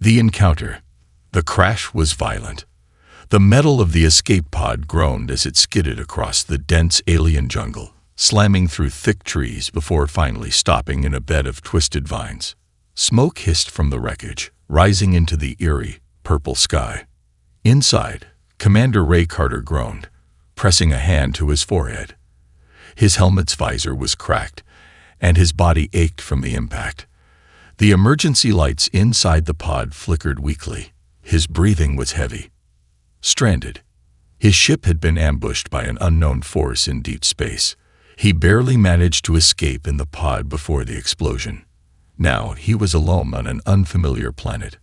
The encounter. The crash was violent. The metal of the escape pod groaned as it skidded across the dense alien jungle, slamming through thick trees before finally stopping in a bed of twisted vines. Smoke hissed from the wreckage, rising into the eerie, purple sky. Inside, Commander Ray Carter groaned, pressing a hand to his forehead. His helmet's visor was cracked, and his body ached from the impact. The emergency lights inside the pod flickered weakly. His breathing was heavy. Stranded. His ship had been ambushed by an unknown force in deep space. He barely managed to escape in the pod before the explosion. Now he was alone on an unfamiliar planet.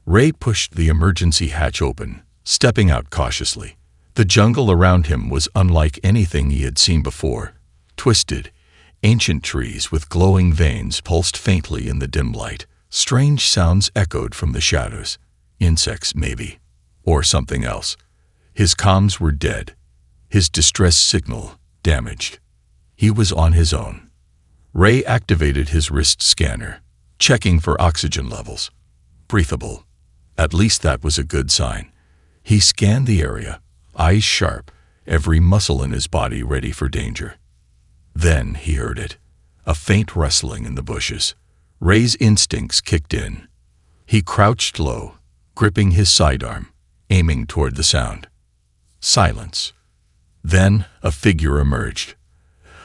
Ray pushed the emergency hatch open, stepping out cautiously. The jungle around him was unlike anything he had seen before. Twisted, ancient trees with glowing veins pulsed faintly in the dim light. Strange sounds echoed from the shadows. Insects, maybe. Or something else. His comms were dead. His distress signal damaged. He was on his own. Ray activated his wrist scanner, checking for oxygen levels. Breathable. At least that was a good sign. He scanned the area, eyes sharp, every muscle in his body ready for danger. Then he heard it, a faint rustling in the bushes. Ray's instincts kicked in. He crouched low, gripping his sidearm, aiming toward the sound. Silence. Then a figure emerged.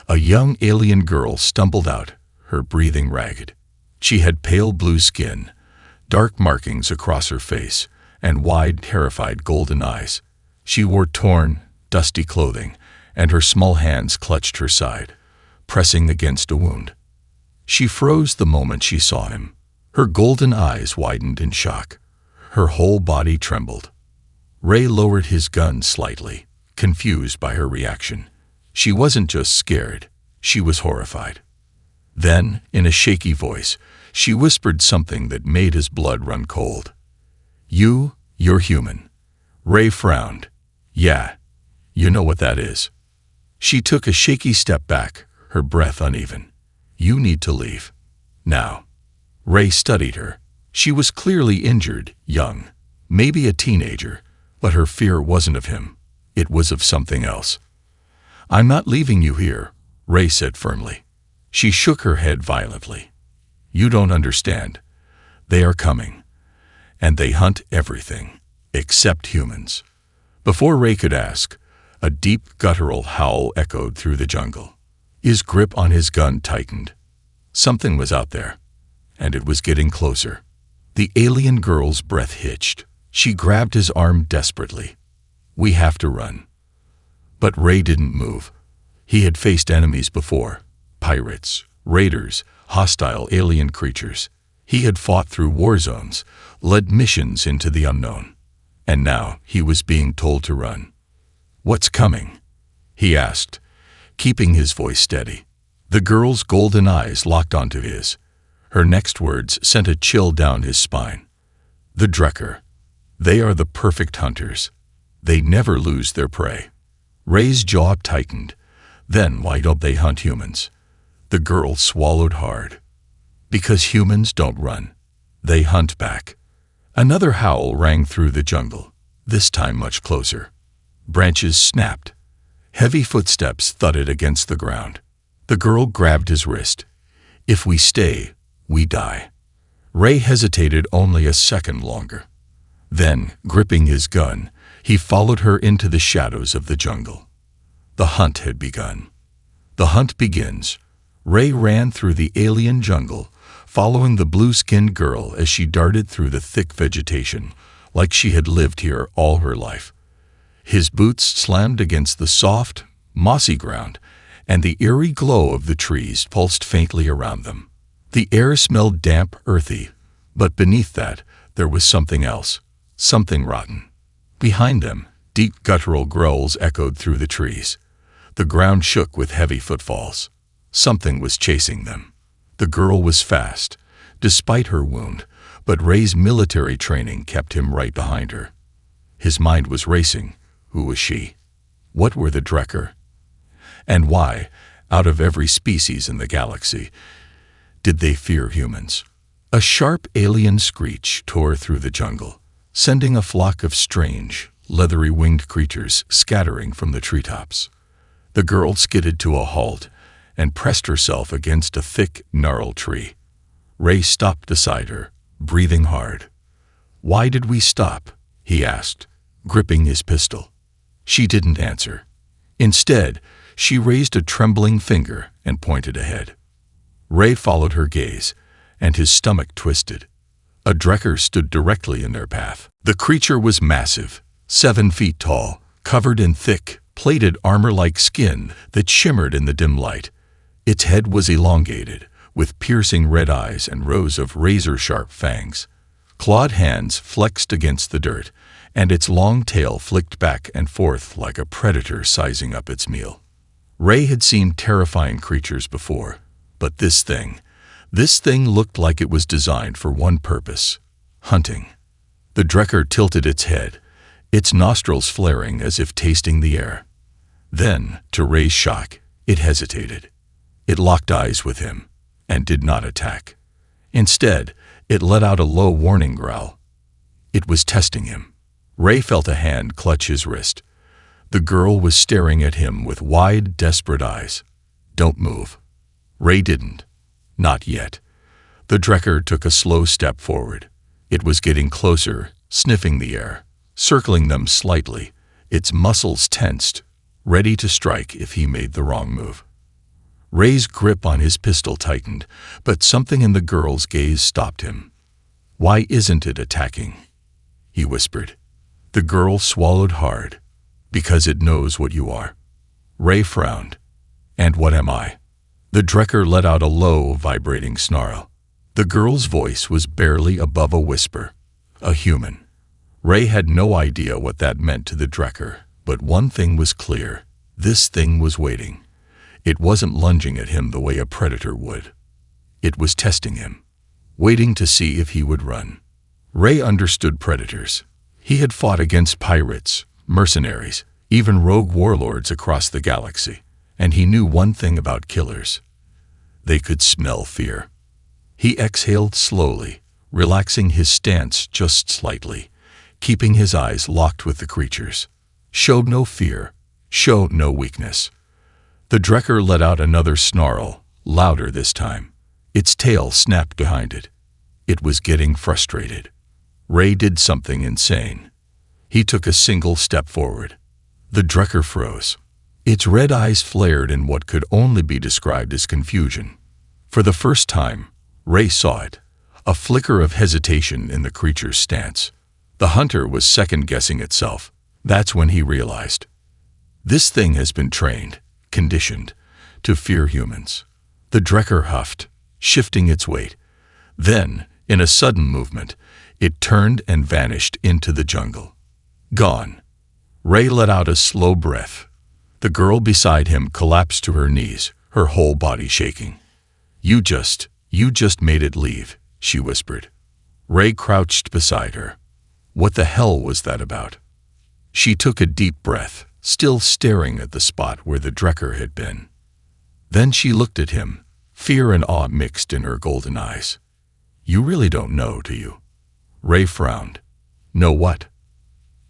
A young alien girl stumbled out, her breathing ragged. She had pale blue skin, dark markings across her face, and wide, terrified golden eyes. She wore torn, dusty clothing, and her small hands clutched her side, pressing against a wound. She froze the moment she saw him. Her golden eyes widened in shock. Her whole body trembled. Ray lowered his gun slightly, confused by her reaction. She wasn't just scared, she was horrified. Then, in a shaky voice, she whispered something that made his blood run cold. You're human." Ray frowned. "Yeah, you know what that is." She took a shaky step back, her breath uneven. "You need to leave. Now." Ray studied her. She was clearly injured, young, maybe a teenager, but her fear wasn't of him. It was of something else. "I'm not leaving you here," Ray said firmly. She shook her head violently. "You don't understand. They are coming. And they hunt everything, except humans." Before Ray could ask, a deep guttural howl echoed through the jungle. His grip on his gun tightened. Something was out there, and it was getting closer. The alien girl's breath hitched. She grabbed his arm desperately. "We have to run." But Ray didn't move. He had faced enemies before. Pirates, raiders, hostile alien creatures. He had fought through war zones, led missions into the unknown. And now he was being told to run. "What's coming?" he asked, keeping his voice steady. The girl's golden eyes locked onto his. Her next words sent a chill down his spine. "The Drekker. They are the perfect hunters. They never lose their prey." Ray's jaw tightened. "Then why don't they hunt humans?" The girl swallowed hard. "Because humans don't run. They hunt back." Another howl rang through the jungle, this time much closer. Branches snapped. Heavy footsteps thudded against the ground. The girl grabbed his wrist. "If we stay, we die." Ray hesitated only a second longer. Then, gripping his gun, he followed her into the shadows of the jungle. The hunt had begun. The hunt begins. Ray ran through the alien jungle, following the blue-skinned girl as she darted through the thick vegetation, like she had lived here all her life. His boots slammed against the soft, mossy ground, and the eerie glow of the trees pulsed faintly around them. The air smelled damp, earthy, but beneath that, there was something else, something rotten. Behind them, deep guttural growls echoed through the trees. The ground shook with heavy footfalls. Something was chasing them. The girl was fast, despite her wound, but Ray's military training kept him right behind her. His mind was racing. Who was she? What were the Drekker? And why, out of every species in the galaxy, did they fear humans? A sharp alien screech tore through the jungle, sending a flock of strange, leathery-winged creatures scattering from the treetops. The girl skidded to a halt and pressed herself against a thick, gnarled tree. Ray stopped beside her, breathing hard. "Why did we stop?" he asked, gripping his pistol. She didn't answer. Instead, she raised a trembling finger and pointed ahead. Ray followed her gaze, and his stomach twisted. A Drekker stood directly in their path. The creature was massive, 7 feet tall, covered in thick, plated armor-like skin that shimmered in the dim light. Its head was elongated, with piercing red eyes and rows of razor-sharp fangs. Clawed hands flexed against the dirt, and its long tail flicked back and forth like a predator sizing up its meal. Ray had seen terrifying creatures before, but this thing looked like it was designed for one purpose: hunting. The Drekker tilted its head, its nostrils flaring as if tasting the air. Then, to Ray's shock, it hesitated. It locked eyes with him, and did not attack. Instead, it let out a low warning growl. It was testing him. Ray felt a hand clutch his wrist. The girl was staring at him with wide, desperate eyes. "Don't move." Ray didn't. Not yet. The Drekker took a slow step forward. It was getting closer, sniffing the air, circling them slightly, its muscles tensed, ready to strike if he made the wrong move. Ray's grip on his pistol tightened, but something in the girl's gaze stopped him. "Why isn't it attacking?" he whispered. The girl swallowed hard. "Because it knows what you are." Ray frowned. "And what am I?" The Drekker let out a low, vibrating snarl. The girl's voice was barely above a whisper. A human. Ray had no idea what that meant to the Drekker, but one thing was clear. This thing was waiting. It wasn't lunging at him the way a predator would. It was testing him, waiting to see if he would run. Ray understood predators. He had fought against pirates, mercenaries, even rogue warlords across the galaxy, and he knew one thing about killers. They could smell fear. He exhaled slowly, relaxing his stance just slightly, keeping his eyes locked with the creatures. Showed no fear, showed no weakness. The Drekker let out another snarl, louder this time. Its tail snapped behind it. It was getting frustrated. Ray did something insane. He took a single step forward. The Drekker froze. Its red eyes flared in what could only be described as confusion. For the first time, Ray saw it, a flicker of hesitation in the creature's stance. The hunter was second-guessing itself. That's when he realized. This thing has been trained, conditioned, to fear humans. The Drekker huffed, shifting its weight. Then, in a sudden movement, it turned and vanished into the jungle. Gone. Ray let out a slow breath. The girl beside him collapsed to her knees, her whole body shaking. You just made it leave," she whispered. Ray crouched beside her. What the hell was that about? She took a deep breath, still staring at the spot where the Drekker had been. Then she looked at him, fear and awe mixed in her golden eyes. "You really don't know, do you?" Ray frowned. "Know what?"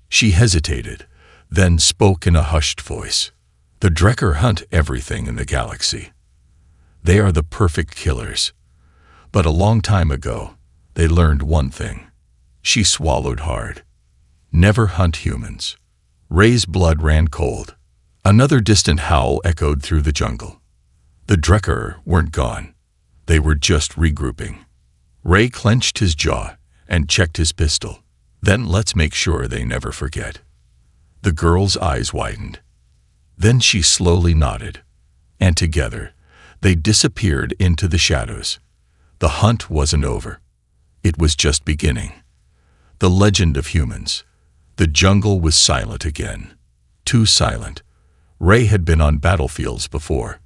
She hesitated, then spoke in a hushed voice. "The Drekker hunt everything in the galaxy. They are the perfect killers. But a long time ago, they learned one thing." She swallowed hard. "Never hunt humans." Ray's blood ran cold. Another distant howl echoed through the jungle. The Drekker weren't gone. They were just regrouping. Ray clenched his jaw and checked his pistol. "Then let's make sure they never forget." The girl's eyes widened. Then she slowly nodded, and together, they disappeared into the shadows. The hunt wasn't over. It was just beginning. The legend of humans. The jungle was silent again. Too silent. Ray had been on battlefields before.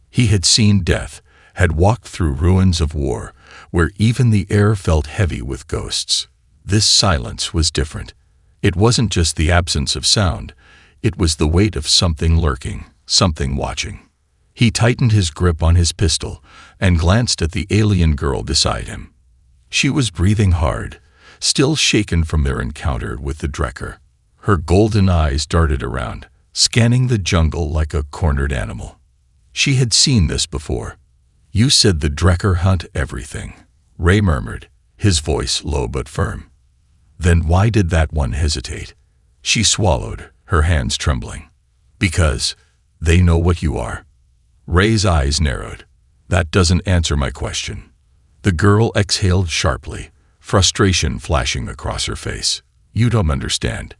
He had seen death, had walked through ruins of war, where even the air felt heavy with ghosts. This silence was different. It wasn't just the absence of sound. It was the weight of something lurking, something watching. He tightened his grip on his pistol and glanced at the alien girl beside him. She was breathing hard, still shaken from their encounter with the Drekker. Her golden eyes darted around, scanning the jungle like a cornered animal. She had seen this before. "You said the Drekker hunt everything," Ray murmured, his voice low but firm. "Then why did that one hesitate?" She swallowed, her hands trembling. "Because they know what you are." Ray's eyes narrowed. "That doesn't answer my question." The girl exhaled sharply, frustration flashing across her face. "You don't understand.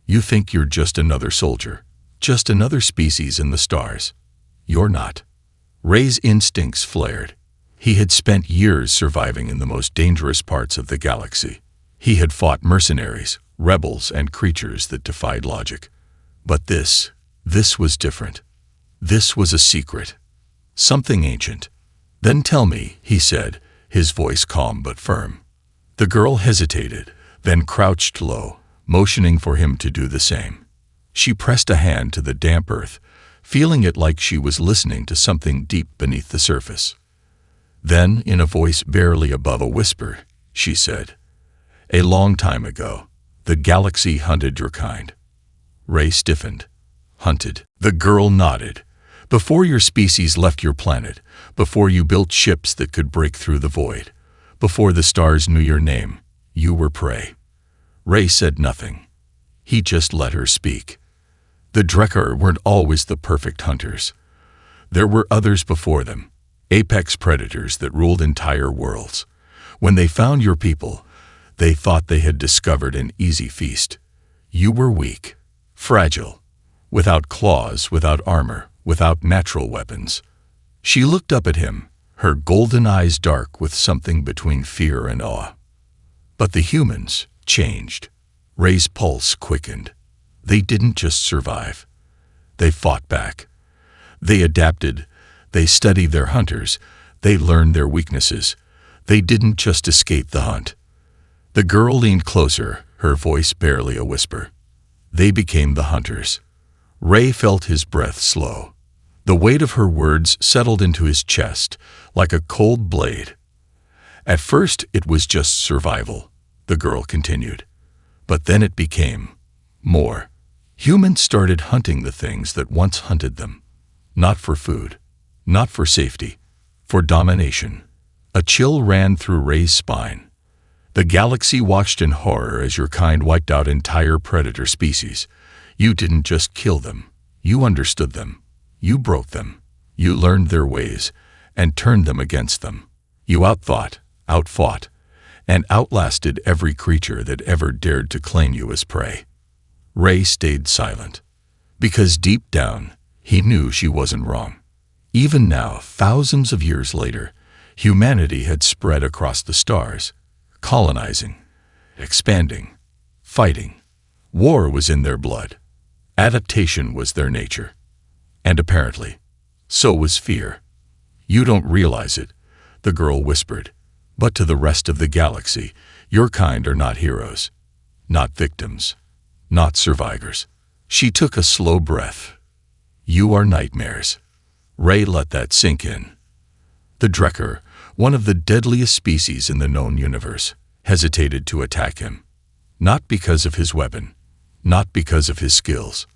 You think you're just another soldier, just another species in the stars. You're not." Ray's instincts flared. He had spent years surviving in the most dangerous parts of the galaxy. He had fought mercenaries, rebels, and creatures that defied logic. But this was different. This was a secret. Something ancient. "Then tell me," he said, his voice calm but firm. The girl hesitated, then crouched low, motioning for him to do the same. She pressed a hand to the damp earth, feeling it like she was listening to something deep beneath the surface. Then, in a voice barely above a whisper, she said, "A long time ago, the galaxy hunted your kind." Ray stiffened. "Hunted?" The girl nodded. "Before your species left your planet, before you built ships that could break through the void, before the stars knew your name, you were prey." Ray said nothing. He just let her speak. The Drekker weren't always the perfect hunters. There were others before them, apex predators that ruled entire worlds. When they found your people, they thought they had discovered an easy feast. You were weak, fragile, without claws, without armor, without natural weapons. She looked up at him, her golden eyes dark with something between fear and awe. But the humans changed. Ray's pulse quickened. They didn't just survive. They fought back. They adapted. They studied their hunters. They learned their weaknesses. They didn't just escape the hunt. The girl leaned closer, her voice barely a whisper. They became the hunters. Ray felt his breath slow. The weight of her words settled into his chest, like a cold blade. "At first it was just survival," the girl continued. "But then it became more. Humans started hunting the things that once hunted them. Not for food, not for safety, for domination." A chill ran through Ray's spine. "The galaxy watched in horror as your kind wiped out entire predator species. You didn't just kill them. You understood them. You broke them. You learned their ways and turned them against them. You outthought, outfought, and outlasted every creature that ever dared to claim you as prey." Ray stayed silent, because deep down, he knew she wasn't wrong. Even now, thousands of years later, humanity had spread across the stars, colonizing, expanding, fighting. War was in their blood. Adaptation was their nature. And apparently, so was fear. "You don't realize it," the girl whispered, "but to the rest of the galaxy, your kind are not heroes, not victims, not survivors." She took a slow breath. "You are nightmares." Ray let that sink in. The Drekker, one of the deadliest species in the known universe, hesitated to attack him. Not because of his weapon, not because of his skills,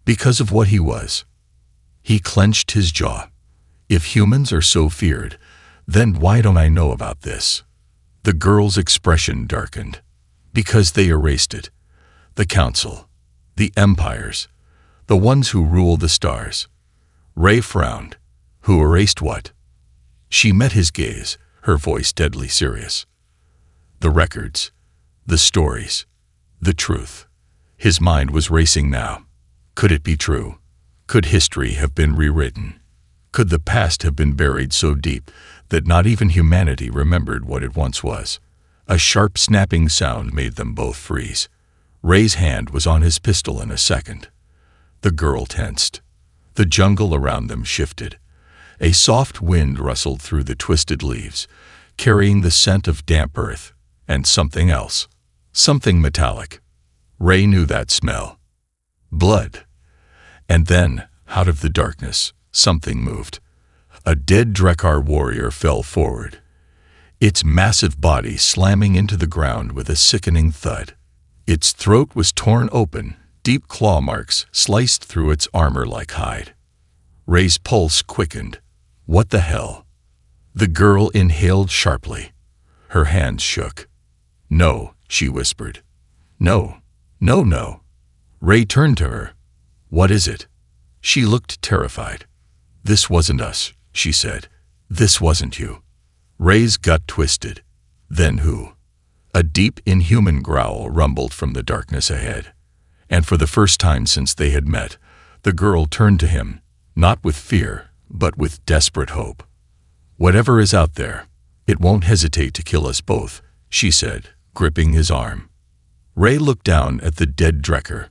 because of what he was. He clenched his jaw. "If humans are so feared, then why don't I know about this?" The girl's expression darkened. "Because they erased it. The Council, the empires, the ones who rule the stars." Ray frowned. "Who erased what?" She met his gaze, her voice deadly serious. "The records, the stories, the truth." His mind was racing now. Could it be true? Could history have been rewritten? Could the past have been buried so deep that not even humanity remembered what it once was? A sharp snapping sound made them both freeze. Ray's hand was on his pistol in a second. The girl tensed. The jungle around them shifted. A soft wind rustled through the twisted leaves, carrying the scent of damp earth and something else, something metallic. Ray knew that smell. Blood. And then, out of the darkness, something moved. A dead Drekker warrior fell forward. its massive body slamming into the ground with a sickening thud. Its throat was torn open, deep claw marks sliced through its armor like hide. Ray's pulse quickened. What the hell? The girl inhaled sharply. Her hands shook. "No," she whispered. "No, no, no." Ray turned to her. "What is it?" She looked terrified. "This wasn't us," she said. "This wasn't you." Ray's gut twisted. Then who? A deep, inhuman growl rumbled from the darkness ahead. And for the first time since they had met, the girl turned to him, not with fear, but with desperate hope. "Whatever is out there, it won't hesitate to kill us both," she said, gripping his arm. Ray looked down at the dead Drekker,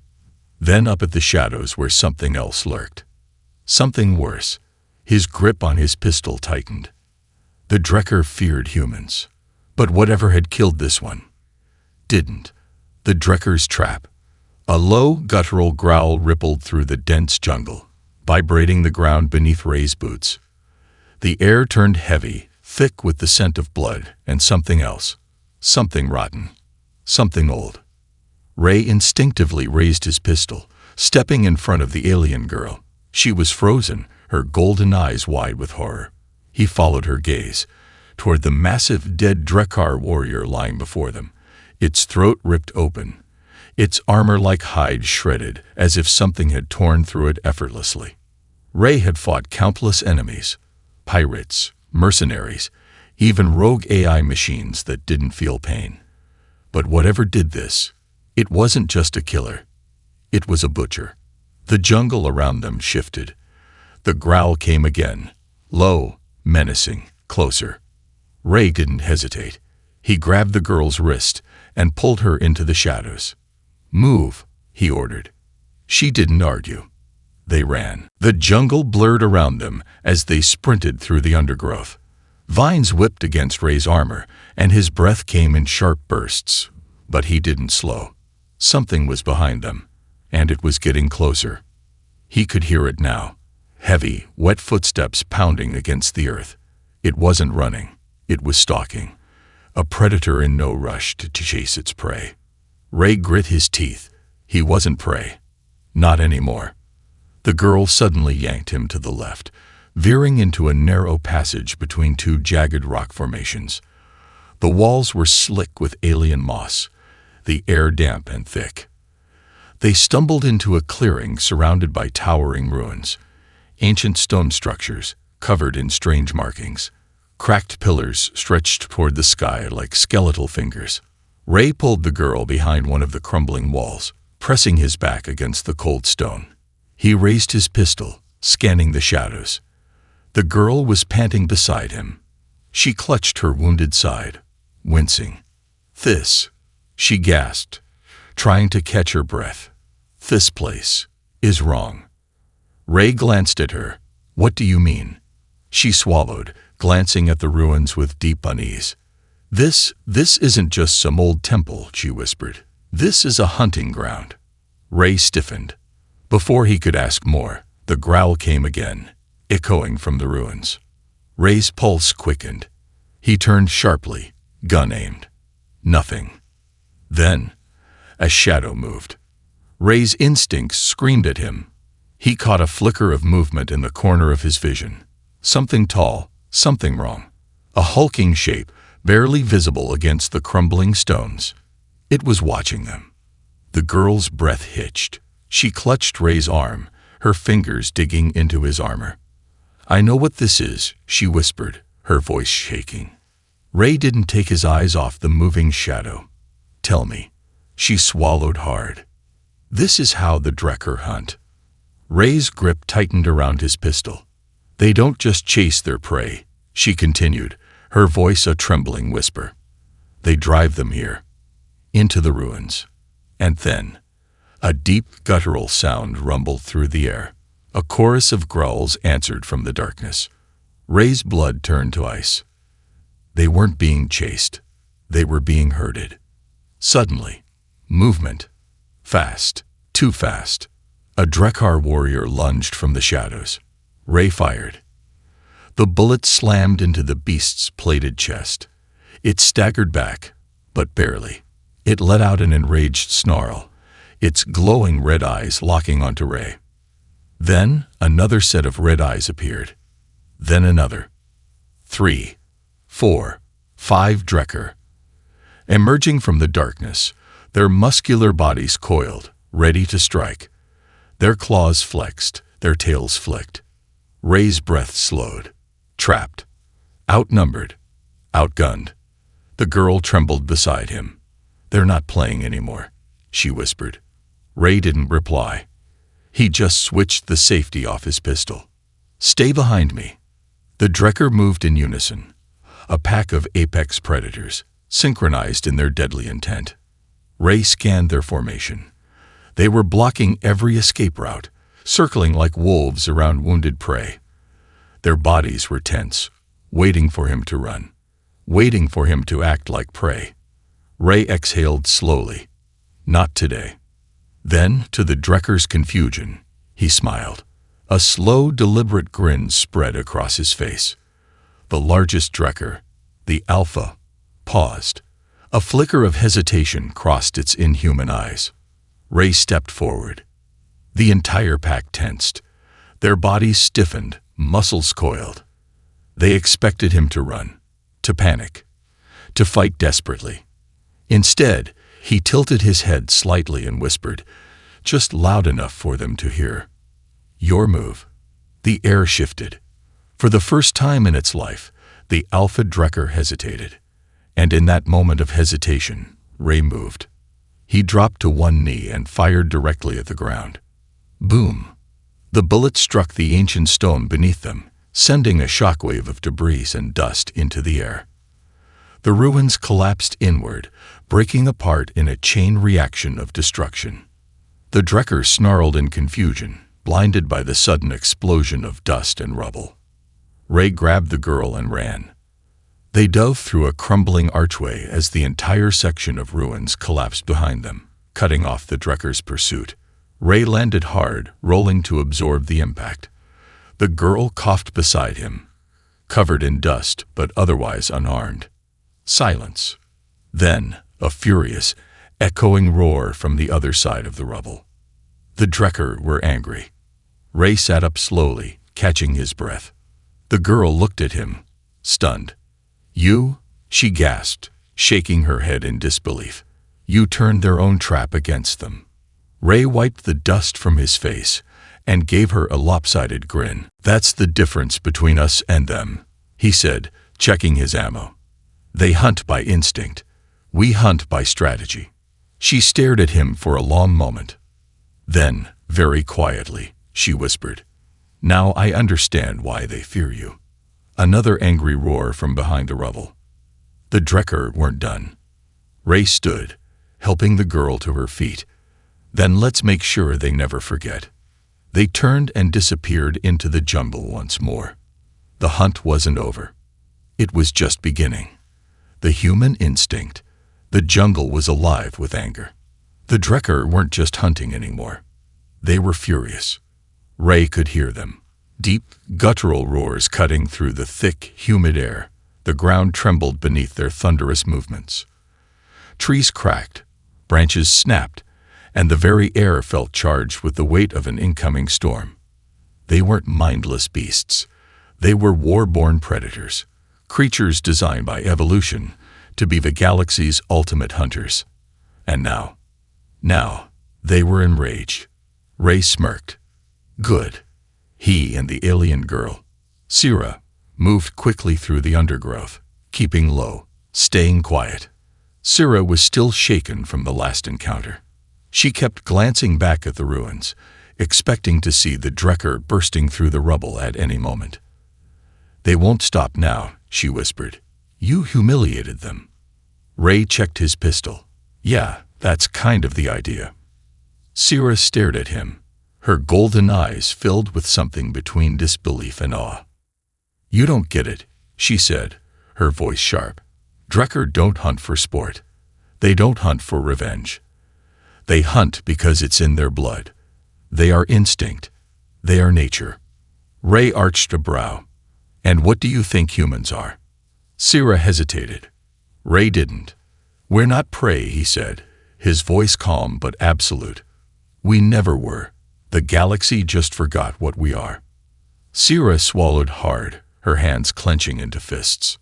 then up at the shadows where something else lurked. Something worse. His grip on his pistol tightened. The Drekker feared humans, but whatever had killed this one didn't. The Drekker's trap. A low, guttural growl rippled through the dense jungle, vibrating the ground beneath Ray's boots. The air turned heavy, thick with the scent of blood and something else. Something rotten. Something old. Ray instinctively raised his pistol, stepping in front of the alien girl. She was frozen, her golden eyes wide with horror. He followed her gaze, toward the massive dead Drekker warrior lying before them, its throat ripped open, its armor like hide shredded as if something had torn through it effortlessly. Ray had fought countless enemies, pirates, mercenaries, even rogue AI machines that didn't feel pain. But whatever did this, it wasn't just a killer. It was a butcher. The jungle around them shifted. The growl came again, low, menacing, closer. Ray didn't hesitate. He grabbed the girl's wrist and pulled her into the shadows. "Move," he ordered. She didn't argue. They ran. The jungle blurred around them as they sprinted through the undergrowth. Vines whipped against Ray's armor, and his breath came in sharp bursts. But he didn't slow. Something was behind them, and it was getting closer. He could hear it now. Heavy, wet footsteps pounding against the earth. It wasn't running. It was stalking. A predator in no rush to chase its prey. Ray grit his teeth. He wasn't prey. Not anymore. The girl suddenly yanked him to the left, veering into a narrow passage between two jagged rock formations. The walls were slick with alien moss, the air damp and thick. They stumbled into a clearing surrounded by towering ruins, ancient stone structures covered in strange markings. Cracked pillars stretched toward the sky like skeletal fingers. Ray pulled the girl behind one of the crumbling walls, pressing his back against the cold stone. He raised his pistol, scanning the shadows. The girl was panting beside him. She clutched her wounded side, wincing. "This," she gasped, trying to catch her breath. "This place is wrong." Ray glanced at her. "What do you mean?" She swallowed, glancing at the ruins with deep unease. This isn't just some old temple," she whispered. "This is a hunting ground." Ray stiffened. Before he could ask more, the growl came again, echoing from the ruins. Ray's pulse quickened. He turned sharply, gun aimed. Nothing. Then, a shadow moved. Ray's instincts screamed at him. He caught a flicker of movement in the corner of his vision. Something tall, something wrong. A hulking shape, barely visible against the crumbling stones. It was watching them. The girl's breath hitched. She clutched Ray's arm, her fingers digging into his armor. "I know what this is," she whispered, her voice shaking. Ray didn't take his eyes off the moving shadow. "Tell me." She swallowed hard. "This is how the Drekker hunt." Ray's grip tightened around his pistol. "They don't just chase their prey," she continued, her voice a trembling whisper. "They drive them here, into the ruins." And then, a deep guttural sound rumbled through the air. A chorus of growls answered from the darkness. Ray's blood turned to ice. They weren't being chased. They were being herded. Suddenly, movement. Fast. Too fast. A Drekker warrior lunged from the shadows. Ray fired. The bullet slammed into the beast's plated chest. It staggered back, but barely. It let out an enraged snarl, its glowing red eyes locking onto Ray. Then another set of red eyes appeared. Then another. 3, 4, 5 Drecker. Emerging from the darkness, their muscular bodies coiled, ready to strike. Their claws flexed, their tails flicked. Ray's breath slowed. Trapped. Outnumbered. Outgunned. The girl trembled beside him. "They're not playing anymore," she whispered. Ray didn't reply. He just switched the safety off his pistol. "Stay behind me." The Drecker moved in unison, a pack of apex predators, synchronized in their deadly intent. Ray scanned their formation. They were blocking every escape route, circling like wolves around wounded prey. Their bodies were tense, waiting for him to run, waiting for him to act like prey. Ray exhaled slowly. Not today. Then, to the Drecker's confusion, he smiled. A slow, deliberate grin spread across his face. The largest Drecker, the Alpha, paused. A flicker of hesitation crossed its inhuman eyes. Ray stepped forward. The entire pack tensed. Their bodies stiffened, muscles coiled. They expected him to run, to panic, to fight desperately. Instead, he tilted his head slightly and whispered, just loud enough for them to hear, "Your move." The air shifted. For the first time in its life, the Alpha Drecker hesitated. And in that moment of hesitation, Ray moved. He dropped to one knee and fired directly at the ground. Boom! The bullet struck the ancient stone beneath them, sending a shockwave of debris and dust into the air. The ruins collapsed inward, breaking apart in a chain reaction of destruction. The Drecker snarled in confusion, blinded by the sudden explosion of dust and rubble. Ray grabbed the girl and ran. They dove through a crumbling archway as the entire section of ruins collapsed behind them, cutting off the Drecker's pursuit. Ray landed hard, rolling to absorb the impact. The girl coughed beside him, covered in dust but otherwise unharmed. Silence. Then, a furious, echoing roar from the other side of the rubble. The Drecker were angry. Ray sat up slowly, catching his breath. The girl looked at him, stunned. "You?" she gasped, shaking her head in disbelief. "You turned their own trap against them." Ray wiped the dust from his face and gave her a lopsided grin. "That's the difference between us and them," he said, checking his ammo. "They hunt by instinct. We hunt by strategy." She stared at him for a long moment. Then, very quietly, she whispered, "Now I understand why they fear you." Another angry roar from behind the rubble. The Drecker weren't done. Ray stood, helping the girl to her feet. "Then let's make sure they never forget." They turned and disappeared into the jungle once more. The hunt wasn't over. It was just beginning. The human instinct. The jungle was alive with anger. The Drecker weren't just hunting anymore. They were furious. Ray could hear them. Deep, guttural roars cutting through the thick, humid air. The ground trembled beneath their thunderous movements. Trees cracked, branches snapped, and the very air felt charged with the weight of an incoming storm. They weren't mindless beasts. They were war-born predators, creatures designed by evolution to be the galaxy's ultimate hunters. And now, they were enraged. Ray smirked. Good. He and the alien girl, Sira, moved quickly through the undergrowth, keeping low, staying quiet. Sira was still shaken from the last encounter. She kept glancing back at the ruins, expecting to see the Drecker bursting through the rubble at any moment. "They won't stop now," she whispered. "You humiliated them." Ray checked his pistol. "Yeah, that's kind of the idea." Sira stared at him, her golden eyes filled with something between disbelief and awe. "You don't get it," she said, her voice sharp. "Drecker don't hunt for sport. They don't hunt for revenge. They hunt because it's in their blood. They are instinct. They are nature." Ray arched a brow. "And what do you think humans are?" Sira hesitated. Ray didn't. "We're not prey," he said, his voice calm but absolute. "We never were. The galaxy just forgot what we are." Sierra swallowed hard, her hands clenching into fists.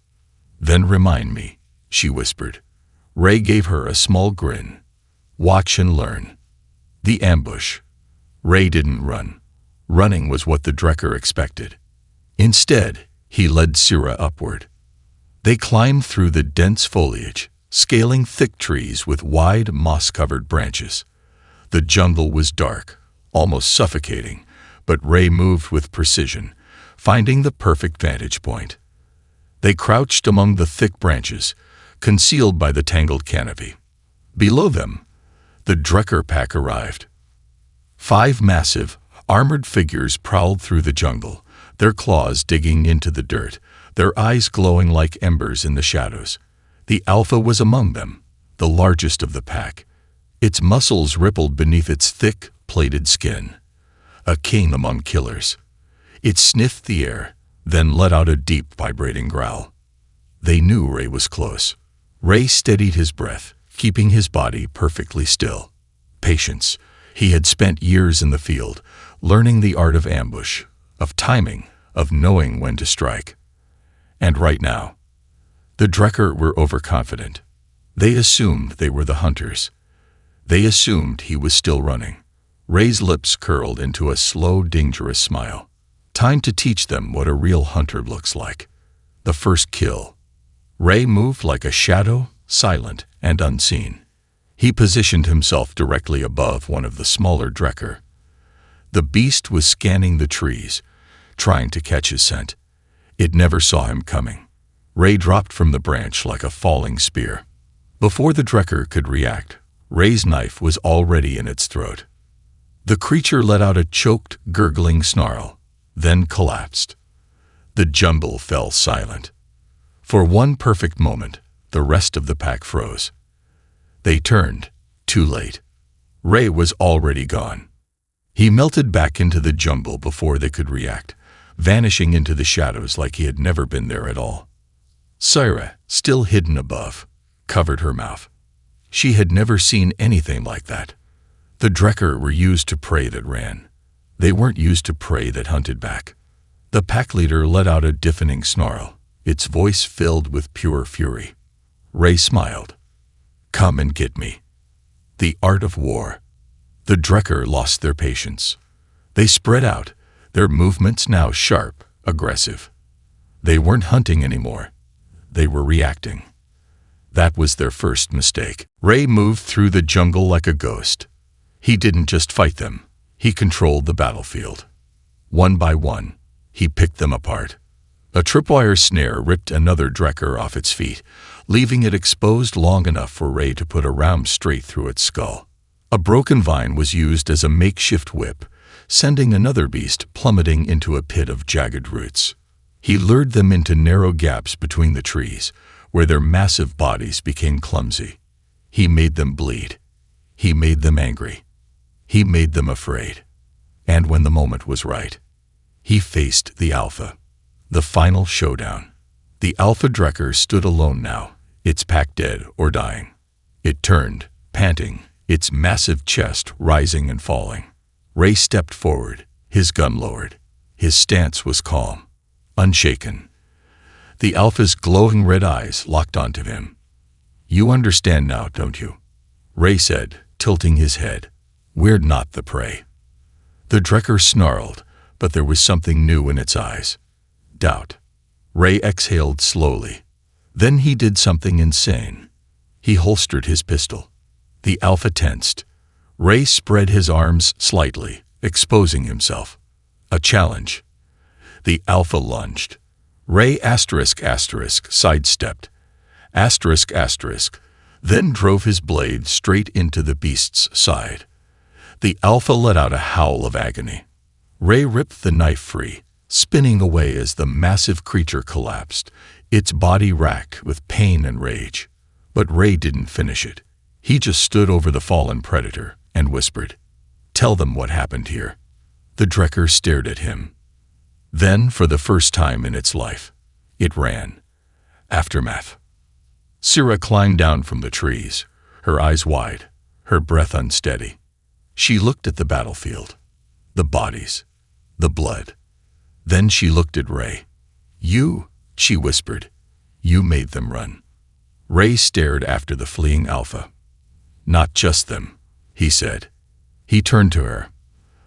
"Then remind me," she whispered. Ray gave her a small grin. "Watch and learn." The ambush. Ray didn't run. Running was what the Drekker expected. Instead, he led Sierra upward. They climbed through the dense foliage, scaling thick trees with wide, moss-covered branches. The jungle was dark, almost suffocating, but Ray moved with precision, finding the perfect vantage point. They crouched among the thick branches, concealed by the tangled canopy. Below them, the Drekker pack arrived. 5 massive, armored figures prowled through the jungle, their claws digging into the dirt, their eyes glowing like embers in the shadows. The Alpha was among them, the largest of the pack. Its muscles rippled beneath its thick, plated skin. A king among killers. It sniffed the air, then let out a deep, vibrating growl. They knew Ray was close. Ray steadied his breath, keeping his body perfectly still. Patience. He had spent years in the field, learning the art of ambush, of timing, of knowing when to strike. And right now, the Drekker were overconfident. They assumed they were the hunters. They assumed he was still running. Ray's lips curled into a slow, dangerous smile. Time to teach them what a real hunter looks like. The first kill. Ray moved like a shadow, silent and unseen. He positioned himself directly above one of the smaller Drekker. The beast was scanning the trees, trying to catch his scent. It never saw him coming. Ray dropped from the branch like a falling spear. Before the Drekker could react, Ray's knife was already in its throat. The creature let out a choked, gurgling snarl, then collapsed. The jungle fell silent. For one perfect moment, the rest of the pack froze. They turned, too late. Ray was already gone. He melted back into the jungle before they could react, vanishing into the shadows like he had never been there at all. Sierra, still hidden above, covered her mouth. She had never seen anything like that. The Drekker were used to prey that ran. They weren't used to prey that hunted back. The pack leader let out a deafening snarl, its voice filled with pure fury. Ray smiled. "Come and get me." The art of war. The Drekker lost their patience. They spread out, their movements now sharp, aggressive. They weren't hunting anymore. They were reacting. That was their first mistake. Ray moved through the jungle like a ghost. He didn't just fight them. He controlled the battlefield. One by one, he picked them apart. A tripwire snare ripped another Drekker off its feet, leaving it exposed long enough for Ray to put a ram straight through its skull. A broken vine was used as a makeshift whip, sending another beast plummeting into a pit of jagged roots. He lured them into narrow gaps between the trees, where their massive bodies became clumsy. He made them bleed. He made them angry. He made them afraid. And when the moment was right, he faced the Alpha. The final showdown. The Alpha Drekker stood alone now, its pack dead or dying. It turned, panting, its massive chest rising and falling. Ray stepped forward, his gun lowered. His stance was calm, unshaken. The Alpha's glowing red eyes locked onto him. "You understand now, don't you?" Ray said, tilting his head. "We're not the prey." The Drekker snarled, but there was something new in its eyes. Doubt. Ray exhaled slowly. Then he did something insane. He holstered his pistol. The Alpha tensed. Ray spread his arms slightly, exposing himself. A challenge. The Alpha lunged. Ray sidestepped. Then drove his blade straight into the beast's side. The Alpha let out a howl of agony. Ray ripped the knife free, spinning away as the massive creature collapsed, its body racked with pain and rage. But Ray didn't finish it. He just stood over the fallen predator and whispered, "Tell them what happened here." The Drekker stared at him. Then, for the first time in its life, it ran. Aftermath. Syrah climbed down from the trees, her eyes wide, her breath unsteady. She looked at the battlefield, the bodies, the blood. Then she looked at Ray. "You," she whispered, "you made them run." Ray stared after the fleeing Alpha. "Not just them," he said. He turned to her.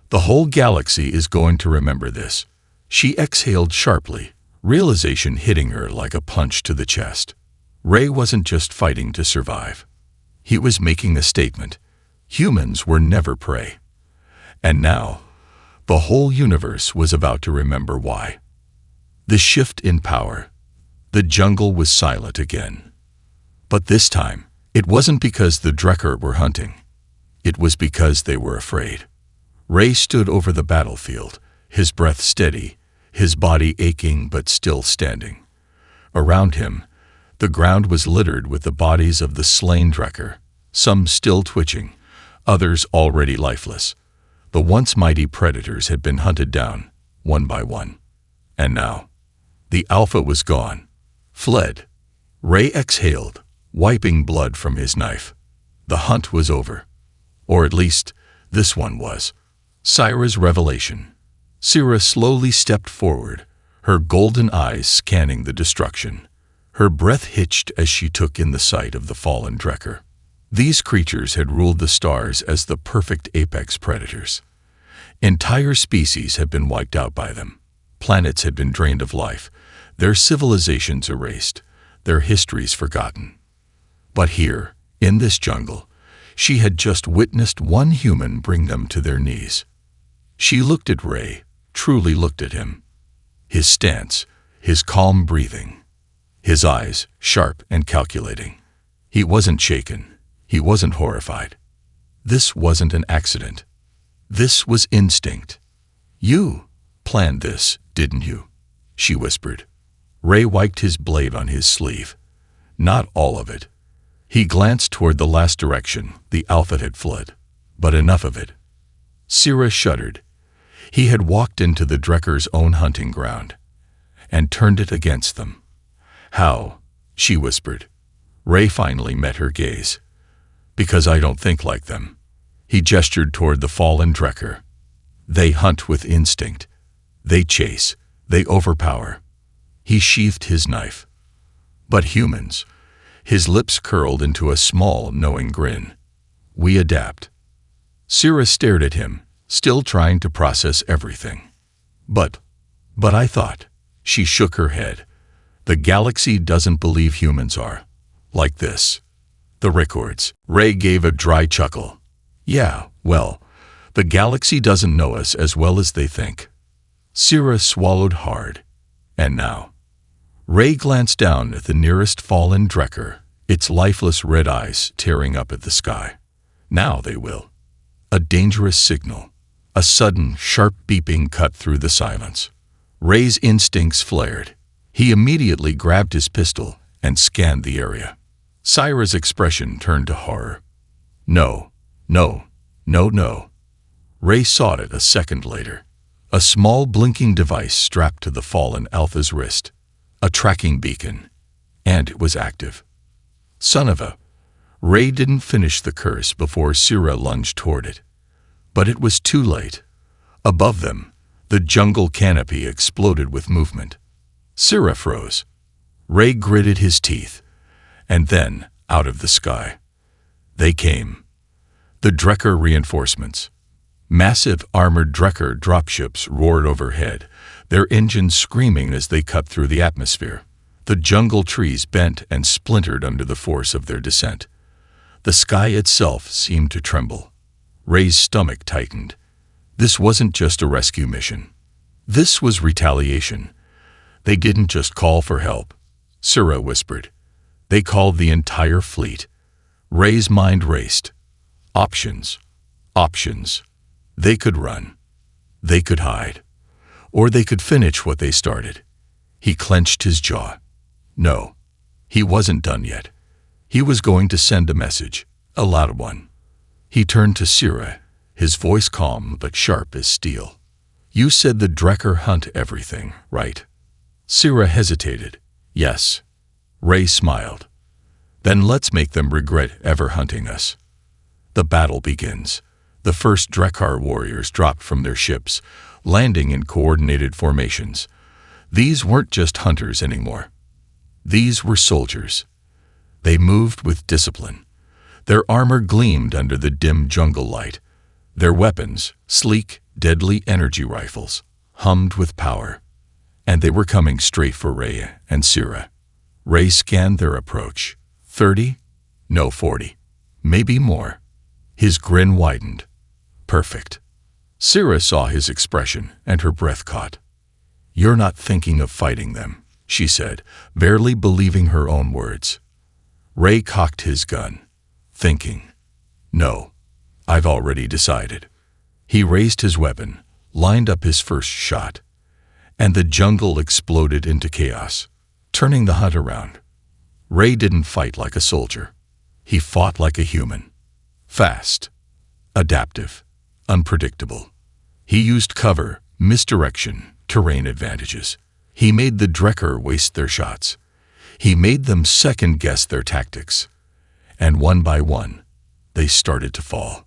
"The whole galaxy is going to remember this." She exhaled sharply, realization hitting her like a punch to the chest. Ray wasn't just fighting to survive. He was making a statement. Humans were never prey. And now, the whole universe was about to remember why. The shift in power. The jungle was silent again. But this time, it wasn't because the Drekker were hunting. It was because they were afraid. Ray stood over the battlefield, his breath steady, his body aching but still standing. Around him, the ground was littered with the bodies of the slain Drekker, some still twitching, others already lifeless. The once mighty predators had been hunted down, one by one. And now, the Alpha was gone, fled. Ray exhaled, wiping blood from his knife. The hunt was over. Or at least, this one was. Syrah's revelation. Syrah slowly stepped forward, her golden eyes scanning the destruction. Her breath hitched as she took in the sight of the fallen Drekker. These creatures had ruled the stars as the perfect apex predators. Entire species had been wiped out by them. Planets had been drained of life, their civilizations erased, their histories forgotten. But here, in this jungle, she had just witnessed one human bring them to their knees. She looked at Ray, truly looked at him. His stance, his calm breathing, his eyes sharp and calculating. He wasn't shaken. He wasn't horrified. This wasn't an accident. This was instinct. "You planned this, didn't you?" she whispered. Ray wiped his blade on his sleeve. Not all of it. He glanced toward the last direction the Alpha had fled. But enough of it. Syrah shuddered. He had walked into the Drekker's own hunting ground and turned it against them. "How?" she whispered. Ray finally met her gaze. "Because I don't think like them." He gestured toward the fallen Drekker. "They hunt with instinct. They chase. They overpower." He sheathed his knife. "But humans," his lips curled into a small, knowing grin. "We adapt." Syrah stared at him, still trying to process everything. But I thought," she shook her head, "the galaxy doesn't believe humans are like this." "The records." Ray gave a dry chuckle. "Yeah, well, the galaxy doesn't know us as well as they think." Syrah swallowed hard. And now? Ray glanced down at the nearest fallen Drekker, its lifeless red eyes tearing up at the sky. Now they will. A dangerous signal. A sudden, sharp beeping cut through the silence. Ray's instincts flared. He immediately grabbed his pistol and scanned the area. Syrah's expression turned to horror. No, no, no, no. Ray saw it a second later. A small blinking device strapped to the fallen Alpha's wrist. A tracking beacon. And it was active. Son of a... Ray didn't finish the curse before Syrah lunged toward it. But it was too late. Above them, the jungle canopy exploded with movement. Syrah froze. Ray gritted his teeth. And then, out of the sky, they came. The Drekker reinforcements. Massive armored Drekker dropships roared overhead, their engines screaming as they cut through the atmosphere. The jungle trees bent and splintered under the force of their descent. The sky itself seemed to tremble. Ray's stomach tightened. This wasn't just a rescue mission. This was retaliation. They didn't just call for help, Syrah whispered. They called the entire fleet. Ray's mind raced. Options. Options. They could run. They could hide. Or they could finish what they started. He clenched his jaw. No. He wasn't done yet. He was going to send a message, a loud one. He turned to Syrah, his voice calm but sharp as steel. You said the Drekker hunt everything, right? Syrah hesitated. Yes. Ray smiled. Then let's make them regret ever hunting us. The battle begins. The first Drekar warriors dropped from their ships, landing in coordinated formations. These weren't just hunters anymore. These were soldiers. They moved with discipline. Their armor gleamed under the dim jungle light. Their weapons, sleek, deadly energy rifles, hummed with power. And they were coming straight for Ray and Sira. Ray scanned their approach. 30? No, 40. Maybe more. His grin widened. Perfect. Sira saw his expression, and her breath caught. "You're not thinking of fighting them," she said, barely believing her own words. Ray cocked his gun, thinking, "No, I've already decided." He raised his weapon, lined up his first shot, and the jungle exploded into chaos, turning the hunt around. Ray didn't fight like a soldier. He fought like a human. Fast, adaptive, unpredictable. He used cover, misdirection, terrain advantages. He made the Drekar waste their shots. He made them second-guess their tactics. And one by one, they started to fall.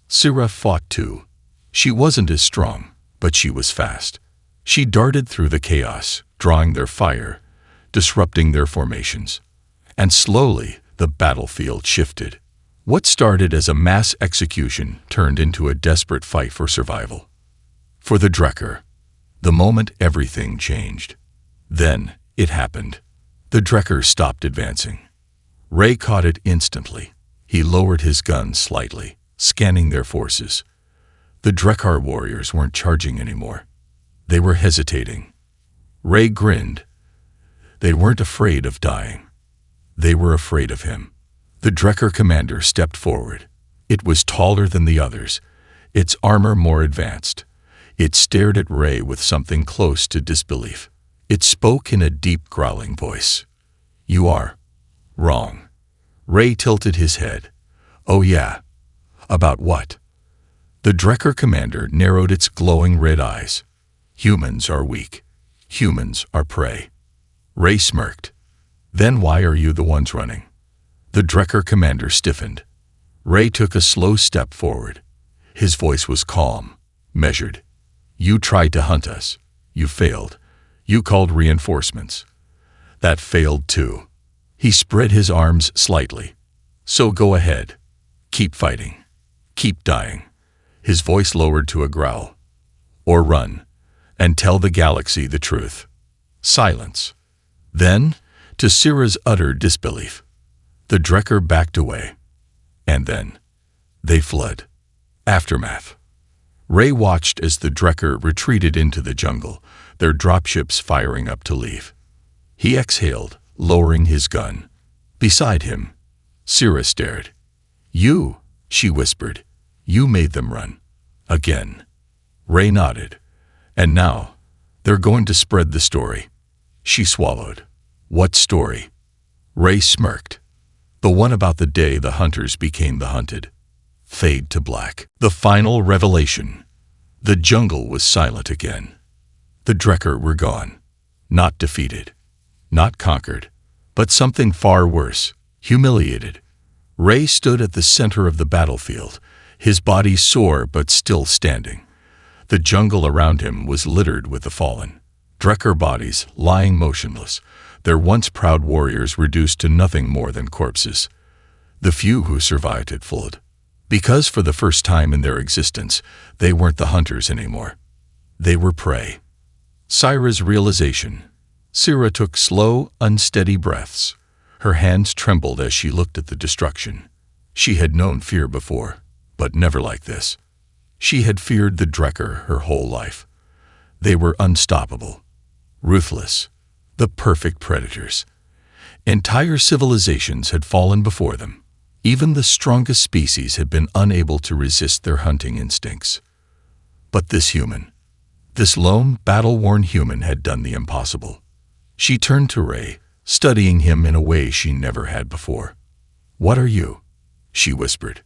Sira fought too. She wasn't as strong, but she was fast. She darted through the chaos, drawing their fire, disrupting their formations. And slowly, the battlefield shifted. What started as a mass execution turned into a desperate fight for survival. For the Drekar, the moment everything changed. Then, it happened. The Drekar stopped advancing. Ray caught it instantly. He lowered his gun slightly, scanning their forces. The Drekar warriors weren't charging anymore. They were hesitating. Ray grinned. They weren't afraid of dying. They were afraid of him. The Drekar commander stepped forward. It was taller than the others, its armor more advanced. It stared at Ray with something close to disbelief. It spoke in a deep, growling voice. "You are wrong." Ray tilted his head. "Oh yeah? About what?" The Drekar commander narrowed its glowing red eyes. "Humans are weak. Humans are prey." Ray smirked. "Then why are you the ones running?" The Drekar commander stiffened. Ray took a slow step forward. His voice was calm, measured. "You tried to hunt us. You failed. You called reinforcements. That failed too." He spread his arms slightly. "So go ahead. Keep fighting. Keep dying." His voice lowered to a growl. "Or run, and tell the galaxy the truth." Silence. Then, to Sira's utter disbelief, the Drekar backed away. And then, they fled. Aftermath. Ray watched as the Drekar retreated into the jungle, their dropships firing up to leave. He exhaled, lowering his gun. Beside him, Sira stared. "You," she whispered. "You made them run." Again. Ray nodded. "And now, they're going to spread the story." She swallowed. "What story?" Ray smirked. "The one about the day the hunters became the hunted." Fade to black. The final revelation. The jungle was silent again. The Drekar were gone. Not defeated. Not conquered. But something far worse. Humiliated. Ray stood at the center of the battlefield, his body sore but still standing. The jungle around him was littered with the fallen. Drekar bodies lying motionless, their once proud warriors reduced to nothing more than corpses. The few who survived had fled. Because for the first time in their existence, they weren't the hunters anymore. They were prey. Sira's realization. Sira took slow, unsteady breaths. Her hands trembled as she looked at the destruction. She had known fear before, but never like this. She had feared the Drekar her whole life. They were unstoppable. Ruthless. The perfect predators. Entire civilizations had fallen before them. Even the strongest species had been unable to resist their hunting instincts. But this human, this lone, battle-worn human had done the impossible. She turned to Ray, studying him in a way she never had before. "What are you?" she whispered.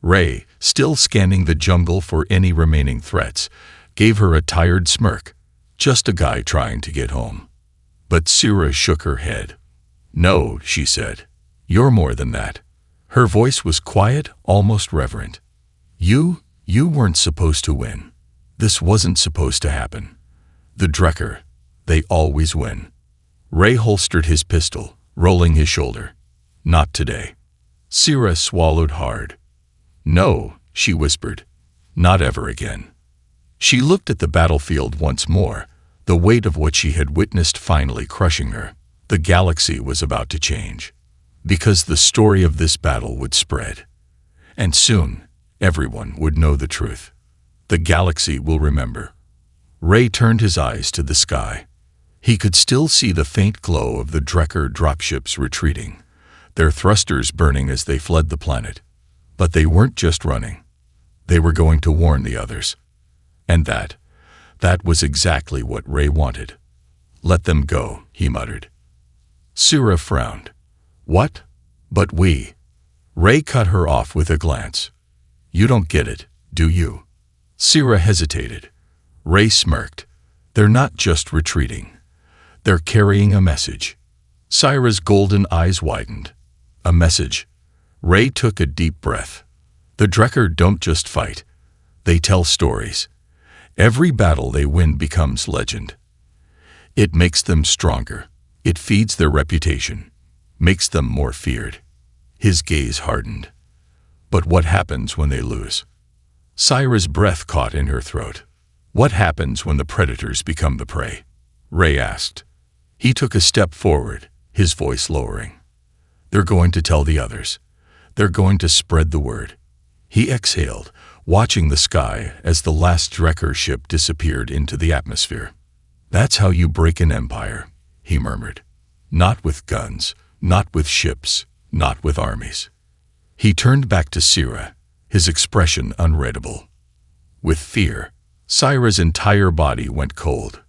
Ray, still scanning the jungle for any remaining threats, gave her a tired smirk. "Just a guy trying to get home." But Sira shook her head. "No," she said. You're more than that. Her voice was quiet, almost reverent. You weren't supposed to win. This wasn't supposed to happen. The Drekker, they always win. Ray holstered his pistol, rolling his shoulder. Not today. Sira swallowed hard. No, she whispered. Not ever again. She looked at the battlefield once more, the weight of what she had witnessed finally crushing her. The galaxy was about to change. Because the story of this battle would spread. And soon, everyone would know the truth. The galaxy will remember. Ray turned his eyes to the sky. He could still see the faint glow of the Drekker dropships retreating, their thrusters burning as they fled the planet. But they weren't just running. They were going to warn the others. And that was exactly what Ray wanted. Let them go, he muttered. Sira frowned. What? But we. Ray cut her off with a glance. You don't get it, do you? Sira hesitated. Ray smirked. They're not just retreating. They're carrying a message. Sira's golden eyes widened. A message. Ray took a deep breath. The Drekker don't just fight. They tell stories. Every battle they win becomes legend. It makes them stronger. It feeds their reputation. Makes them more feared. His gaze hardened. But what happens when they lose? Sira's breath caught in her throat. What happens when the predators become the prey? Ray asked. He took a step forward, his voice lowering. They're going to tell the others. They're going to spread the word. He exhaled, watching the sky as the last Drekker ship disappeared into the atmosphere. That's how you break an empire, he murmured. Not with guns, not with ships, not with armies. He turned back to Sira, his expression unreadable. With fear, Sira's entire body went cold.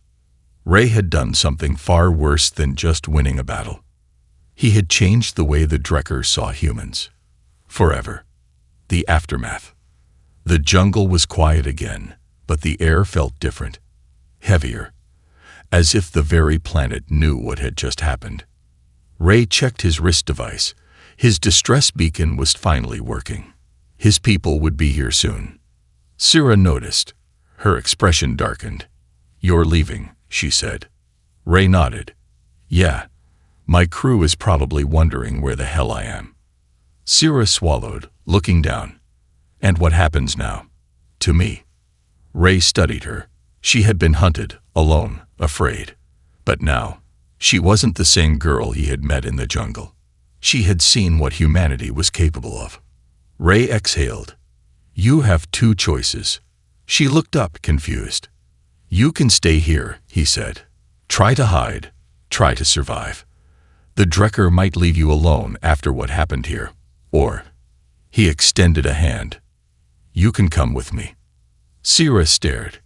Ray had done something far worse than just winning a battle. He had changed the way the Drekker saw humans. Forever. The aftermath. The jungle was quiet again, but the air felt different. Heavier. As if the very planet knew what had just happened. Ray checked his wrist device. His distress beacon was finally working. His people would be here soon. Sira noticed. Her expression darkened. You're leaving, she said. Ray nodded. Yeah. My crew is probably wondering where the hell I am. Sira swallowed, looking down. And what happens now? To me. Ray studied her. She had been hunted, alone, afraid. But now, she wasn't the same girl he had met in the jungle. She had seen what humanity was capable of. Ray exhaled. You have two choices. She looked up, confused. You can stay here, he said. Try to hide. Try to survive. The Drekker might leave you alone after what happened here. Or, he extended a hand. You can come with me. Sira stared.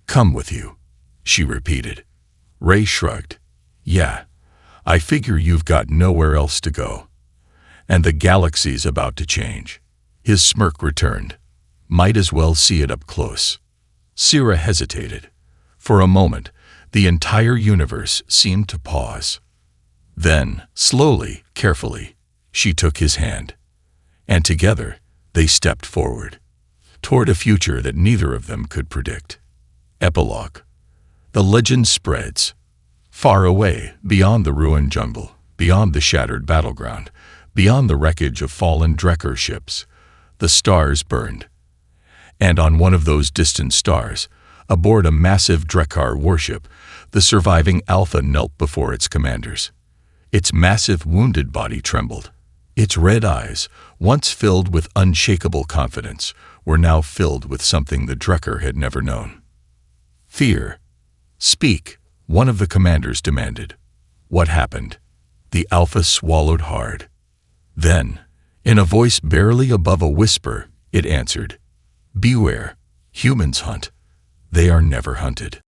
Come with you, she repeated. Ray shrugged. Yeah, I figure you've got nowhere else to go. And the galaxy's about to change. His smirk returned. Might as well see it up close. Sira hesitated. For a moment, the entire universe seemed to pause. Then, slowly, carefully, she took his hand. And together, they stepped forward. Toward a future that neither of them could predict. Epilogue. The legend spreads. Far away, beyond the ruined jungle, beyond the shattered battleground, beyond the wreckage of fallen Drekker ships, the stars burned. And on one of those distant stars, aboard a massive Drekker warship, the surviving Alpha knelt before its commanders. Its massive wounded body trembled. Its red eyes, once filled with unshakable confidence, were now filled with something the Drekker had never known. Fear. Speak, one of the commanders demanded. What happened? The Alpha swallowed hard. Then, in a voice barely above a whisper, it answered, Beware, humans hunt. They are never hunted.